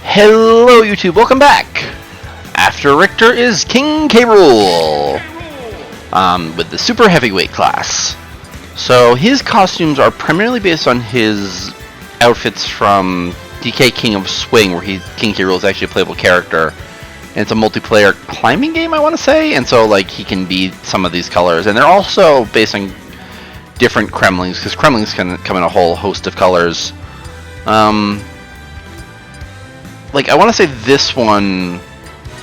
Hello YouTube, welcome back! After Richter is King K. Rool, with the Super Heavyweight class. So his costumes are primarily based on his outfits from DK King of Swing, where King K. Rool is actually a playable character. And it's a multiplayer climbing game, I want to say, and so like he can be some of these colors. And they're also based on different Kremlings, because Kremlings can come in a whole host of colors. Like, I want to say this one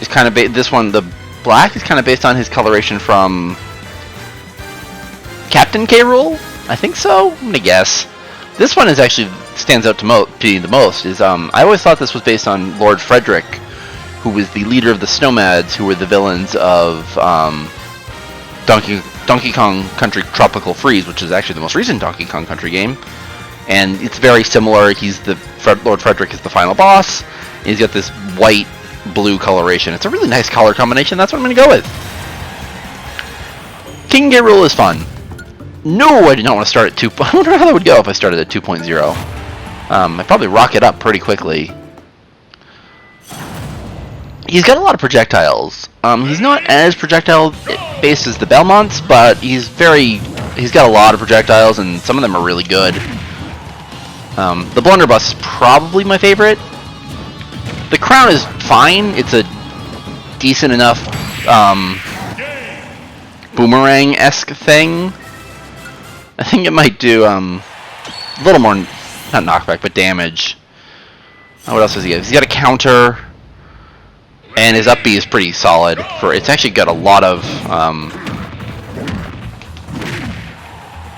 is kind of the black is kind of based on his coloration from Captain K. Rool. I think so. I'm gonna guess. This one is actually stands out to be the most. I always thought this was based on Lord Frederick, who was the leader of the Snowmads, who were the villains of Donkey Kong Country Tropical Freeze, which is actually the most recent Donkey Kong Country game. And it's very similar. Lord Frederick is the final boss. He's got this white-blue coloration. It's a really nice color combination. That's what I'm going to go with. King K. Rool is fun. No, I did not want to start at 2. I wonder how that would go if I started at 2.0. I'd probably rock it up pretty quickly. He's got a lot of projectiles. He's not as projectile-based as the Belmonts, but he's got a lot of projectiles, and some of them are really good. The blunderbuss is probably my favorite. The crown is fine. It's a decent enough boomerang-esque thing. I think it might do a little more, not knockback, but damage. What else does he have? He's got a counter, and his up B is pretty solid. It's actually got a lot of.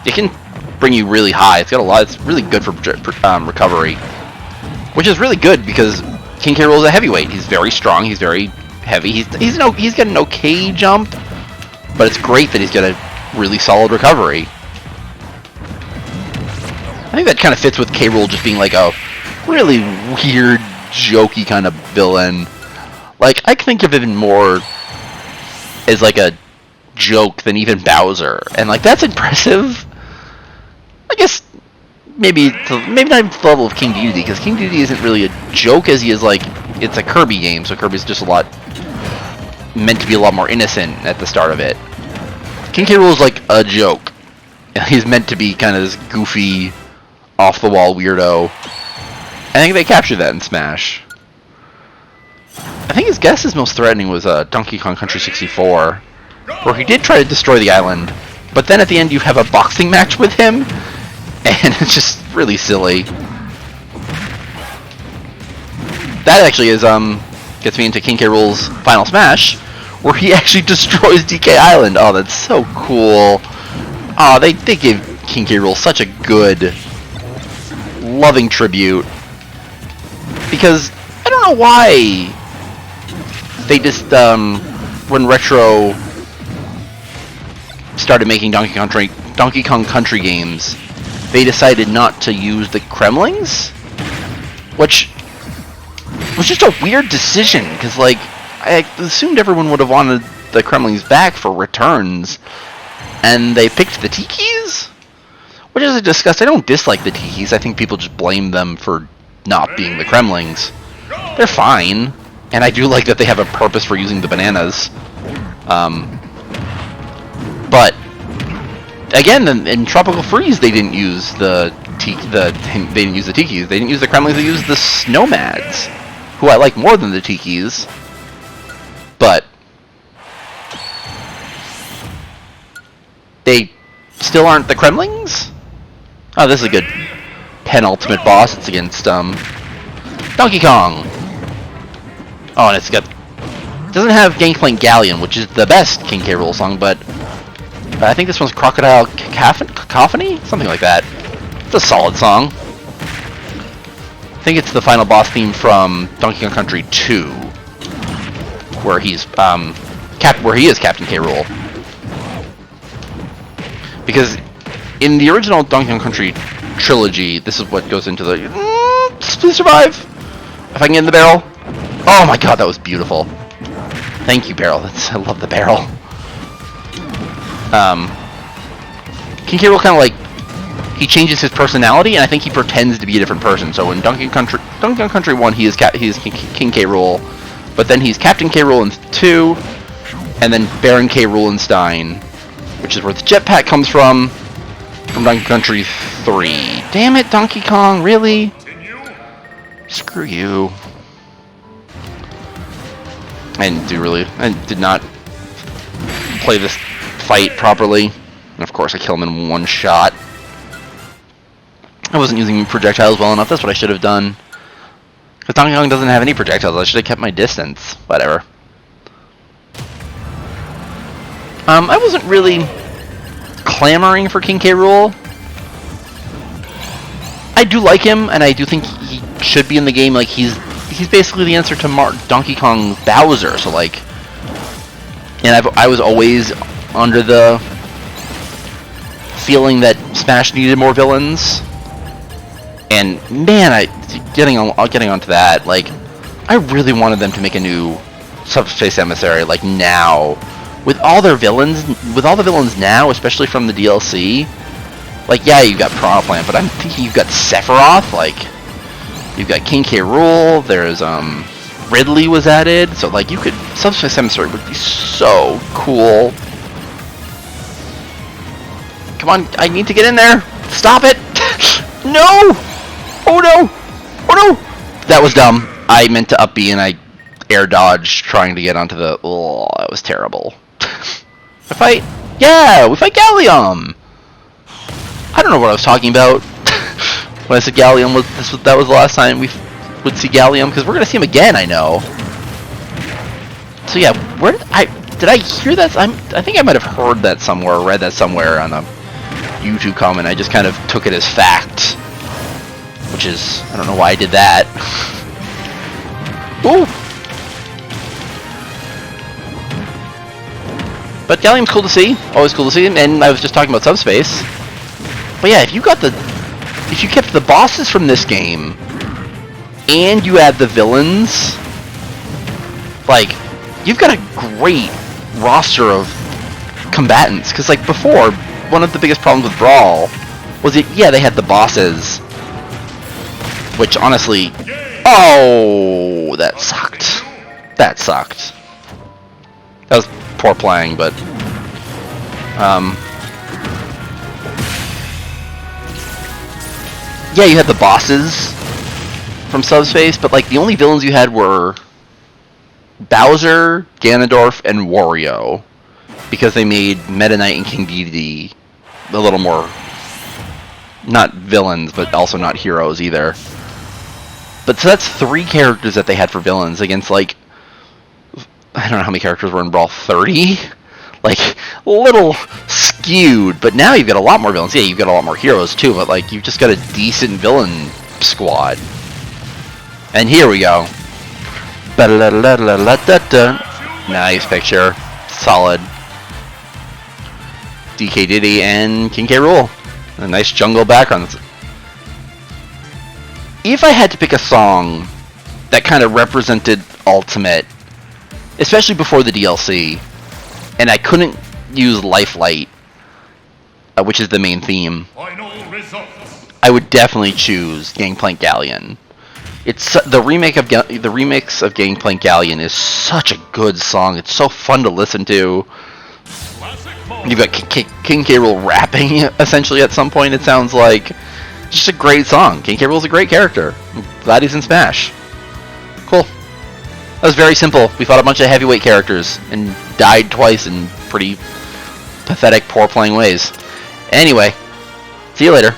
It can bring you really high. It's got a lot. It's really good for recovery, which is really good because King K. Rool is a heavyweight. He's very strong. He's very heavy. He's got an okay jump, but it's great that he's got a really solid recovery. I think that kind of fits with K. Rool just being like a really weird, jokey kind of villain. Like, I think of him more as like a joke than even Bowser, and like that's impressive. I guess maybe not even to the level of King Dedede, because King Dedede isn't really a joke as he is like it's a Kirby game, so Kirby's just meant to be a lot more innocent at the start of it. King K. Rool is like a joke. He's meant to be kind of this goofy, off-the-wall weirdo. I think they captured that in Smash. I think his guess is most threatening was Donkey Kong Country 64, where he did try to destroy the island, but then at the end you have a boxing match with him, and it's just really silly. That actually gets me into King K. Rool's Final Smash, where he actually destroys DK Island. Oh, that's so cool. Oh, they gave King K. Rool such a good, loving tribute. Because, I don't know why they just, when Retro started making Donkey Kong Country games, they decided not to use the Kremlings, which was just a weird decision, because like I assumed everyone would have wanted the Kremlings back for returns, and they picked the Tikis, which is a disgust. I don't dislike the Tikis. I think people just blame them for not being the Kremlings. They're fine, and I do like that they have a purpose for using the bananas. But again, in Tropical Freeze, they didn't use the Tikis. They didn't use the Kremlings. They used the Snowmads, who I like more than the Tikis. But they still aren't the Kremlings. Oh, this is a good penultimate boss. It's against Donkey Kong. Oh, and it doesn't have Gangplank Galleon, which is the best King K. Rool song, but I think this one's Crocodile Cacophony? Something like that. It's a solid song. I think it's the final boss theme from Donkey Kong Country 2, where he is Captain K. Rool. Because in the original Donkey Kong Country trilogy, this is what goes into the please survive. If I can get in the barrel. Oh my god, that was beautiful. Thank you, barrel. I love the barrel. King K. Rool kind of like he changes his personality, and I think he pretends to be a different person. So in Donkey Kong Country 1, he is King K. Rool, but then he's Captain K. Rool in 2, and then Baron K. Roolenstein, which is where the jetpack comes from Donkey Country 3. Damn it, Donkey Kong, really? Screw you. I did not play this fight properly. And of course I kill him in one shot. I wasn't using projectiles well enough, that's what I should have done. Because Donkey Kong doesn't have any projectiles, I should have kept my distance. Whatever. I wasn't really clamoring for King K. Rool. I do like him, and I do think he should be in the game. Like, he's basically the answer to Donkey Kong Bowser. So like, and I was always under the feeling that Smash needed more villains. And man, getting onto that, like, I really wanted them to make a new Subspace Emissary, like, now. With all their villains, with all the villains now, especially from the DLC, like, yeah, you've got Piranha Plant, but I'm thinking you've got Sephiroth, like, you've got King K. Rool, there's, Ridley was added, so, like, you could, Subspace Emissary would be so cool. Come on, I need to get in there! Stop it! No! Oh no! Oh no! That was dumb. I meant to up B and I air dodged trying to get onto the, oh, that was terrible. We fight Gallium! I don't know what I was talking about when I said Gallium. That was the last time we would see Gallium, because we're gonna see him again, I know. So yeah, where did I hear that? I think I might have heard that somewhere, or read that somewhere on a YouTube comment. I just kind of took it as fact, which is, I don't know why I did that. Ooh! But Gallium's cool to see, always cool to see, and I was just talking about Subspace. But yeah, if you kept the bosses from this game, and you add the villains, like, you've got a great roster of combatants. Because, like, before, one of the biggest problems with Brawl was that, yeah, they had the bosses, which, honestly, oh, that sucked. That sucked. That was poor playing, but yeah, you had the bosses from Subspace, but like the only villains you had were Bowser, Ganondorf, and Wario, because they made Meta Knight and King Dedede a little more not villains, but also not heroes either. But so that's 3 characters that they had for villains against, like, I don't know how many characters were in Brawl, 30? Like, a little skewed, but now you've got a lot more villains. Yeah, you've got a lot more heroes too, but like, you've just got a decent villain squad. And here we go. Nice picture. Solid. DK Diddy and King K. Rool. A nice jungle background. If I had to pick a song that kind of represented Ultimate, especially before the DLC, and I couldn't use Lifelight, which is the main theme, I would definitely choose Gangplank Galleon. It's the remix of Gangplank Galleon is such a good song. It's so fun to listen to. You've got King K. Rool rapping essentially at some point. It sounds like just a great song. King K. Rool's a great character. I'm glad he's in Smash. Cool. That was very simple. We fought a bunch of heavyweight characters and died twice in pretty pathetic, poor playing ways. Anyway, see you later.